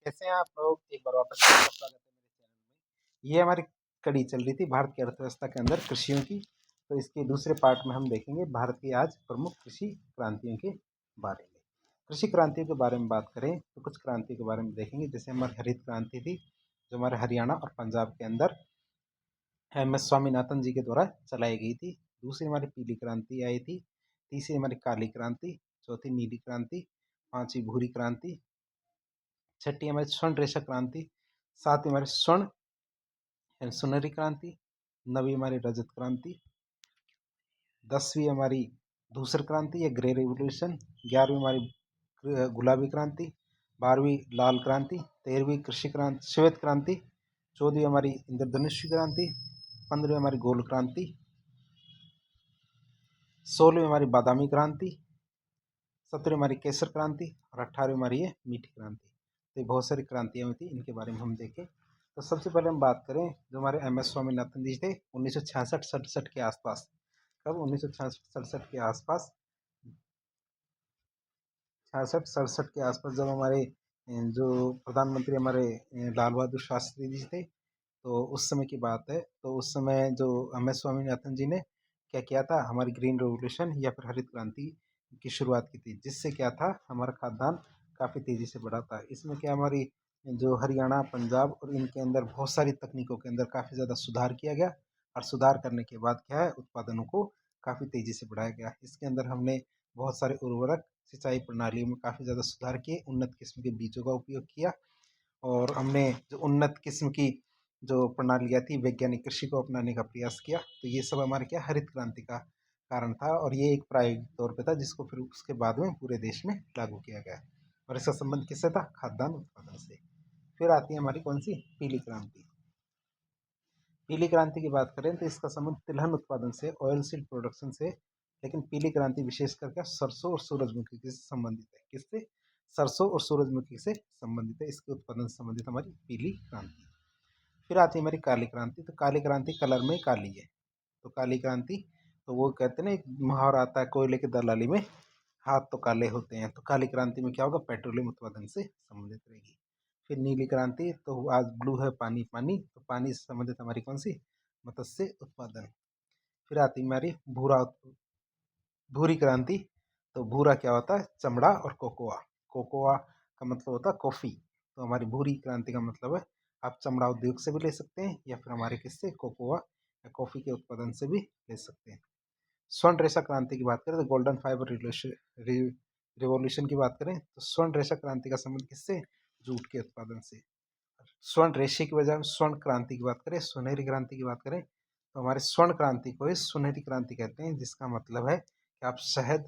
कैसे हैं आप लोग? एक बार वापस आपका स्वागत है मेरे चैनल में। ये हमारी कड़ी चल रही थी भारत की अर्थव्यवस्था के अंदर कृषियों की। तो इसके दूसरे पार्ट में हम देखेंगे भारत की आज प्रमुख कृषि क्रांतियों के बारे में। कृषि क्रांतियों के बारे में बात करें तो कुछ क्रांतियों के बारे में देखेंगे। जैसे हमारी हरित क्रांति थी, जो हमारे हरियाणा और पंजाब के अंदर MS स्वामीनाथन जी के द्वारा चलाई गई थी। दूसरी हमारी पीली क्रांति आई थी। तीसरी हमारी काली क्रांति। चौथी नीली क्रांति। पांचवी भूरी क्रांति। छठी हमारी स्वर्ण रेशा क्रांति। सातवीं हमारी स्वर्ण यानी सुनहरी क्रांति। नवीं हमारी रजत क्रांति। 10वीं हमारी धूसर क्रांति या ग्रे रिवोल्यूशन। 11वीं हमारी गुलाबी क्रांति। 12वीं लाल क्रांति। 13वीं कृषि क्रांति श्वेत क्रांति। 14वीं हमारी इंद्रधनुष क्रांति। 15वीं हमारी गोल क्रांति। 16वीं हमारी बादामी क्रांति। 17वीं हमारी केसर क्रांति और 18वीं हमारी ये मीठी क्रांति। तो ये बहुत सारी क्रांतियाँ हुई थी, इनके बारे में हम देखें। तो सबसे पहले हम बात करें जो हमारे MS स्वामीनाथन जी थे 1966-67 के आसपास। कब? 1966-67 के आसपास। 66-67 के आसपास जब हमारे जो प्रधानमंत्री हमारे लाल बहादुर शास्त्री जी थे, तो उस समय की बात है। तो उस समय जो MS स्वामीनाथन जी ने क्या किया था, हमारी ग्रीन रेवोल्यूशन या फिर हरित क्रांति की शुरुआत की थी, जिससे क्या था हमारा खाद्यान्न काफ़ी तेज़ी से बढ़ा था। इसमें क्या हमारी जो हरियाणा पंजाब और इनके अंदर बहुत सारी तकनीकों के अंदर काफ़ी ज़्यादा सुधार किया गया, और सुधार करने के बाद क्या है उत्पादनों को काफ़ी तेज़ी से बढ़ाया गया। इसके अंदर हमने बहुत सारे उर्वरक सिंचाई प्रणालियों में काफ़ी ज़्यादा सुधार किए, उन्नत किस्म के बीजों का उपयोग किया, और हमने जो उन्नत किस्म की जो प्रणालियाँ थी वैज्ञानिक कृषि को अपनाने का प्रयास किया। तो ये सब हमारे क्या हरित क्रांति का कारण था, और ये एक प्रायोगिक तौर पे था जिसको फिर उसके बाद में पूरे देश में लागू किया गया। और इसका संबंध किससे था? खाद्यान्न उत्पादन से। फिर आती है हमारी कौन सी? पीली क्रांति। पीली क्रांति की बात करें तो इसका संबंध तिलहन उत्पादन से, ऑयल सीड प्रोडक्शन से। लेकिन पीली क्रांति विशेष करके सरसों और सूरजमुखी से संबंधित है। किससे? सरसों और सूरजमुखी से संबंधित है। इसके उत्पादन से संबंधित हमारी पीली क्रांति। फिर आती है हमारी काली क्रांति। तो काली क्रांति कलर में काली है। तो काली क्रांति, तो वो कहते हैं ना, एक मुहावरा आता है, कोयले की दलाली में हाथ तो काले होते हैं। तो काली क्रांति में क्या होगा? पेट्रोलियम उत्पादन से संबंधित रहेगी। फिर नीली क्रांति, तो आज ब्लू है पानी पानी, तो पानी से संबंधित हमारी कौन सी? मत्स्य उत्पादन। फिर आती है हमारी भूरी क्रांति। तो भूरा क्या होता है? चमड़ा और कोकोआ। कोकोआ का मतलब होता है कॉफ़ी। तो हमारी भूरी क्रांति का मतलब है आप चमड़ा उद्योग से भी ले सकते हैं, या फिर हमारे किससे? कोकोआ या कॉफ़ी के उत्पादन से भी ले सकते हैं। स्वर्ण रेशा क्रांति की बात करें तो गोल्डन फाइबर रिवॉल्यूशन की बात करें तो स्वर्ण रेशा क्रांति का संबंध किससे? जूट के उत्पादन से। स्वर्ण रेशे की वजह स्वर्ण क्रांति की बात करें, सुनहरी क्रांति की बात करें, तो हमारे स्वर्ण क्रांति को ही सुनहरी क्रांति कहते हैं, जिसका मतलब है कि आप शहद,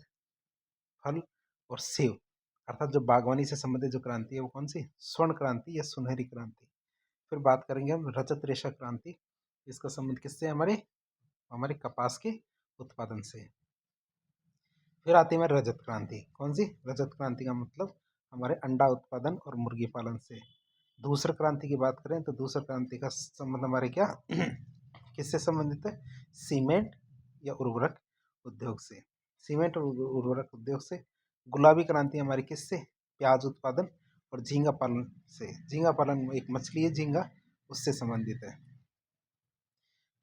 फल और सेब, अर्थात जो बागवानी से संबंधित जो क्रांति है वो कौन सी? स्वर्ण क्रांति या सुनहरी क्रांति। फिर बात करेंगे हम रजत रेशा क्रांति। इसका संबंध किससे? हमारे हमारे कपास के उत्पादन से। फिर आती है हमारी रजत क्रांति। कौन सी? रजत क्रांति का मतलब हमारे अंडा उत्पादन और मुर्गी पालन से। दूसर क्रांति की बात करें तो दूसर क्रांति का संबंध हमारे क्या किससे संबंधित है? सीमेंट या उर्वरक उद्योग से। सीमेंट और उर्वरक उद्योग से। गुलाबी क्रांति हमारी किससे? प्याज उत्पादन और झींगा पालन से। झींगा पालन एक मछली है झींगा, उससे संबंधित है।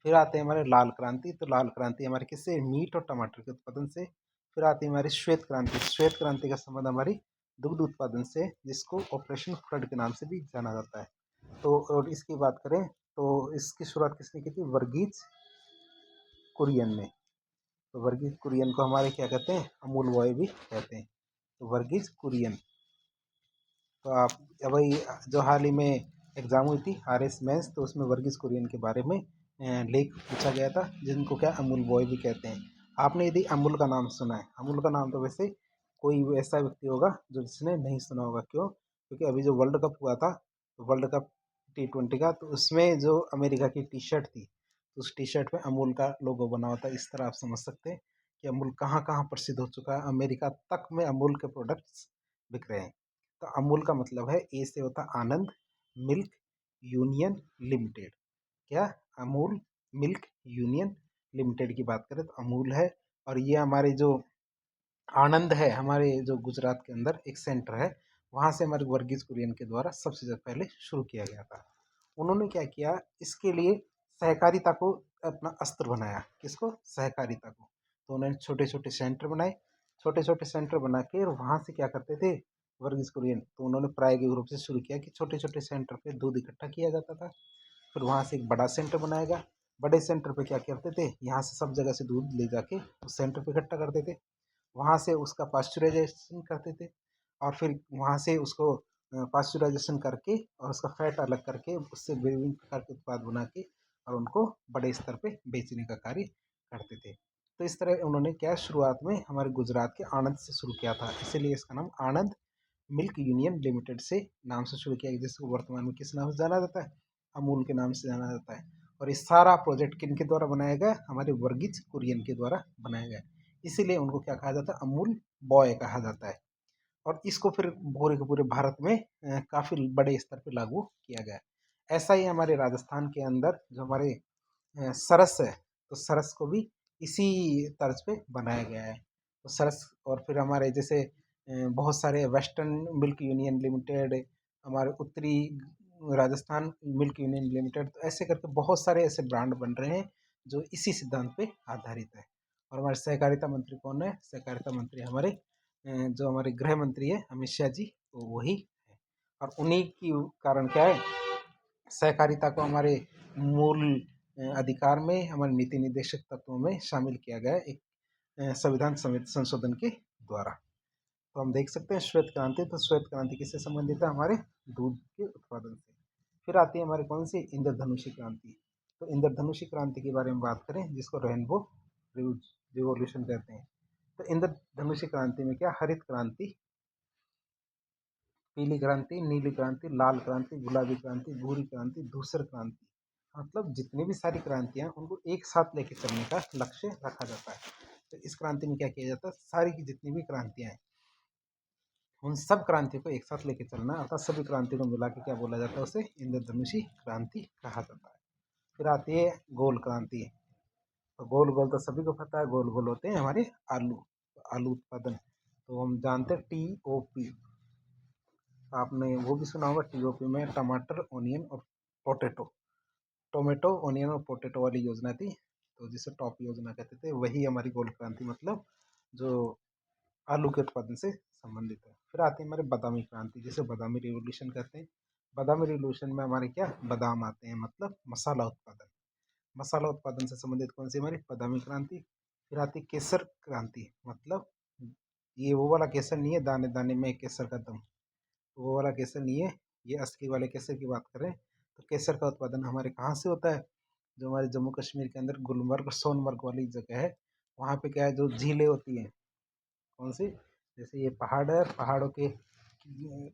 फिर आते हैं हमारे लाल क्रांति। तो लाल क्रांति हमारे किससे? मीट और टमाटर के उत्पादन से। फिर आती है हमारी श्वेत क्रांति। श्वेत क्रांति का संबंध हमारी दुग्ध उत्पादन से, जिसको ऑपरेशन फ्लड के नाम से भी जाना जाता है। तो और इसकी बात करें तो इसकी शुरुआत किसने की थी? वर्गीज कुरियन ने। तो वर्गीज कुरियन को हमारे क्या कहते हैं? अमूल बॉय भी कहते हैं। तो वर्गीज कुरियन। तो आप भाई जो हाल ही में एग्ज़ाम हुई थी RS मेंस, तो उसमें वर्गीज कुरियन के बारे में लेख पूछा गया था, जिनको क्या अमूल बॉय भी कहते हैं। आपने यदि अमूल का नाम सुना है, अमूल का नाम तो वैसे कोई ऐसा व्यक्ति होगा जो जिसने नहीं सुना होगा। क्यों? क्योंकि अभी जो वर्ल्ड कप हुआ था, तो वर्ल्ड कप T20 का, तो उसमें जो अमेरिका की टी शर्ट थी, तो उस टी शर्ट में अमूल का लोगो बना हुआ था। इस तरह आप समझ सकते हैं कि अमूल कहाँ कहाँ प्रसिद्ध हो चुका है। अमेरिका तक में अमूल के प्रोडक्ट्स बिक रहे हैं। तो अमूल का मतलब है, ए से होता है आनंद मिल्क यूनियन लिमिटेड। क्या? अमूल मिल्क यूनियन लिमिटेड की बात करें तो अमूल है। और ये हमारे जो आनंद है, हमारे जो गुजरात के अंदर एक सेंटर है, वहाँ से हमारे वर्गीज कुरियन के द्वारा सबसे ज़्यादा पहले शुरू किया गया था। उन्होंने क्या किया, इसके लिए सहकारिता को अपना अस्त्र बनाया। किसको? सहकारिता को। तो उन्होंने छोटे-छोटे सेंटर बनाए। छोटे-छोटे सेंटर बना के वहाँ से क्या करते थे वर्गीज कुरियन, तो उन्होंने प्रायोगिक रूप से शुरू किया कि छोटे-छोटे सेंटर पे दूध इकट्ठा किया जाता था। फिर वहाँ से एक बड़ा सेंटर बनाया गया। बड़े सेंटर पे क्या करते थे, यहाँ से सब जगह से दूध ले जाके उस सेंटर पे इकट्ठा करते थे। वहाँ से उसका पाश्चराइजेशन करते थे और फिर वहाँ से उसको पाश्चराइजेशन करके और उसका फैट अलग करके उससे विभिन्न प्रकार के उत्पाद बना के और उनको बड़े स्तर पे बेचने का कार्य करते थे। तो इस तरह उन्होंने क्या शुरुआत में हमारे गुजरात के आणंद से शुरू किया था, इसीलिए इसका नाम आणंद मिल्क यूनियन लिमिटेड से नाम से शुरू किया गया, जिसको वर्तमान में किस नाम से जाना जाता है? अमूल के नाम से जाना जाता है। और ये सारा प्रोजेक्ट किन के द्वारा बनाया गया? हमारे वर्गीज कुरियन के द्वारा बनाया गया। इसीलिए उनको क्या कहा जाता है? अमूल बॉय कहा जाता है। और इसको फिर पूरे के पूरे भारत में काफ़ी बड़े स्तर पे लागू किया गया। ऐसा ही हमारे राजस्थान के अंदर जो हमारे सरस है, तो सरस को भी इसी तर्ज पे बनाया गया है। तो सरस और फिर हमारे जैसे बहुत सारे वेस्टर्न मिल्क यूनियन लिमिटेड, हमारे उत्तरी राजस्थान मिल्क यूनियन लिमिटेड, तो ऐसे करके बहुत सारे ऐसे ब्रांड बन रहे हैं जो इसी सिद्धांत पे आधारित है। और हमारे सहकारिता मंत्री कौन है? सहकारिता मंत्री हमारे जो हमारे गृह मंत्री है अमित शाह जी, तो वही है। और उन्हीं की कारण क्या है, सहकारिता को हमारे मूल अधिकार में, हमारे नीति निर्देशक तत्वों में शामिल किया गया है एक संविधान संशोधन के द्वारा। तो हम देख सकते हैं श्वेत क्रांति, तो श्वेत क्रांति किससे संबंधित है? हमारे दूध के उत्पादन से। फिर आती है हमारी कौन सी? इंद्रधनुषी क्रांति। तो इंद्रधनुषी क्रांति के बारे में बात करें, जिसको रेनबो रिवोल्यूशन कहते हैं। तो इंद्रधनुषी क्रांति में क्या? हरित क्रांति, पीली क्रांति, नीली क्रांति, लाल क्रांति, गुलाबी क्रांति, भूरी क्रांति, धूसर क्रांति, मतलब जितनी भी सारी क्रांतियां उनको एक साथ लेके चलने का लक्ष्य रखा जाता है। तो इस क्रांति में क्या किया जाता है? सारी की जितनी भी क्रांतियां हैं उन सब क्रांतियों को एक साथ लेके चलना, अर्थात सभी क्रांतियों को मिला के क्या बोला जाता है? उसे इंद्रधनुषी क्रांति कहा जाता है। फिर आती है गोल क्रांति। तो गोल गोल तो सभी को पता है, गोल गोल होते हैं हमारे आलू। तो आलू उत्पादन तो हम जानते हैं TOP, आपने वो भी सुना होगा। TOP में टमाटर, ओनियन और पोटैटो, टोमेटो, ओनियन और पोटैटो वाली योजना थी, तो जिसे टॉप योजना कहते थे। वही हमारी गोल क्रांति, मतलब जो आलू के उत्पादन से संबंधित है। फिर आती है हमारे बादामी क्रांति, जिसे बादामी रिवोल्यूशन कहते हैं। बादामी रिवोल्यूशन में हमारे क्या? बादाम आते हैं, मतलब मसाला उत्पादन। मसाला उत्पादन से संबंधित कौन सी? हमारी बादामी क्रांति। फिर आती है केसर क्रांति, मतलब ये वो वाला केसर नहीं है दाने दाने में केसर का दम, वो वाला केसर नहीं है, ये असली वाले केसर की बात करें। तो केसर का उत्पादन हमारे कहाँ से होता है? जो हमारे जम्मू कश्मीर के अंदर गुलमर्ग और सोनमर्ग वाली जगह है, वहाँ पे क्या है, जो झीलें होती हैं, कौन सी? जैसे ये पहाड़ है, पहाड़ों के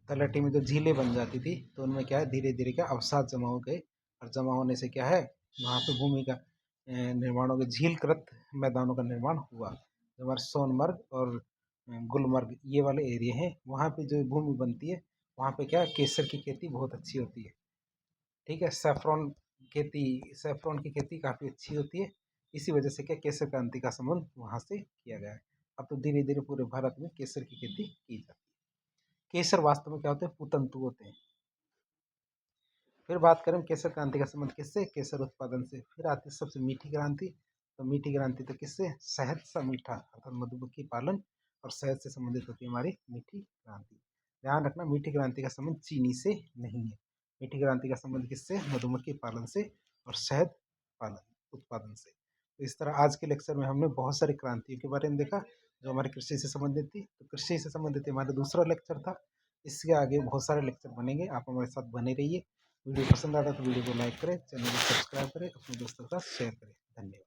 तलहटी में जो झीलें बन जाती थी, तो उनमें क्या है, धीरे धीरे क्या अवसाद जमा हो गए, और जमा होने से क्या है, वहाँ पे भूमि का निर्माण हो गया, झीलकृत मैदानों का निर्माण हुआ। जो हमारे सोनमर्ग और गुलमर्ग ये वाले एरिया हैं, वहाँ पे जो भूमि बनती है, वहाँ पे क्या है, केसर की खेती बहुत अच्छी होती है। ठीक है, सैफरॉन की खेती काफ़ी अच्छी होती है। इसी वजह से क्या केसर क्रांति का संबंध वहाँ से किया गया है। अब तो धीरे धीरे पूरे भारत में केसर की खेती की जाती है। केसर वास्तव में क्या होते हैं? पुतंतु होते हैं। फिर बात करें केसर क्रांति का संबंध किससे? केसर उत्पादन से। फिर आती है सबसे मीठी क्रांति। तो मीठी क्रांति तो किससे? शहद सा मीठा, अर्थात मधुमक्खी पालन और शहद से संबंधित होती है हमारी मीठी क्रांति। ध्यान रखना, मीठी क्रांति का संबंध चीनी से नहीं है। मीठी क्रांति का संबंध किससे? मधुमक्खी पालन से और शहद पालन उत्पादन से। तो इस तरह आज के लेक्चर में हमने बहुत सारी क्रांतियों के बारे में देखा जो हमारी कृषि से संबंधित थी। तो कृषि से संबंधित हमारा दूसरा लेक्चर था। इसके आगे बहुत सारे लेक्चर बनेंगे, आप हमारे साथ बने रहिए। वीडियो पसंद आता तो वीडियो को लाइक करें, चैनल को सब्सक्राइब करें, अपने दोस्तों के साथ शेयर करें। धन्यवाद।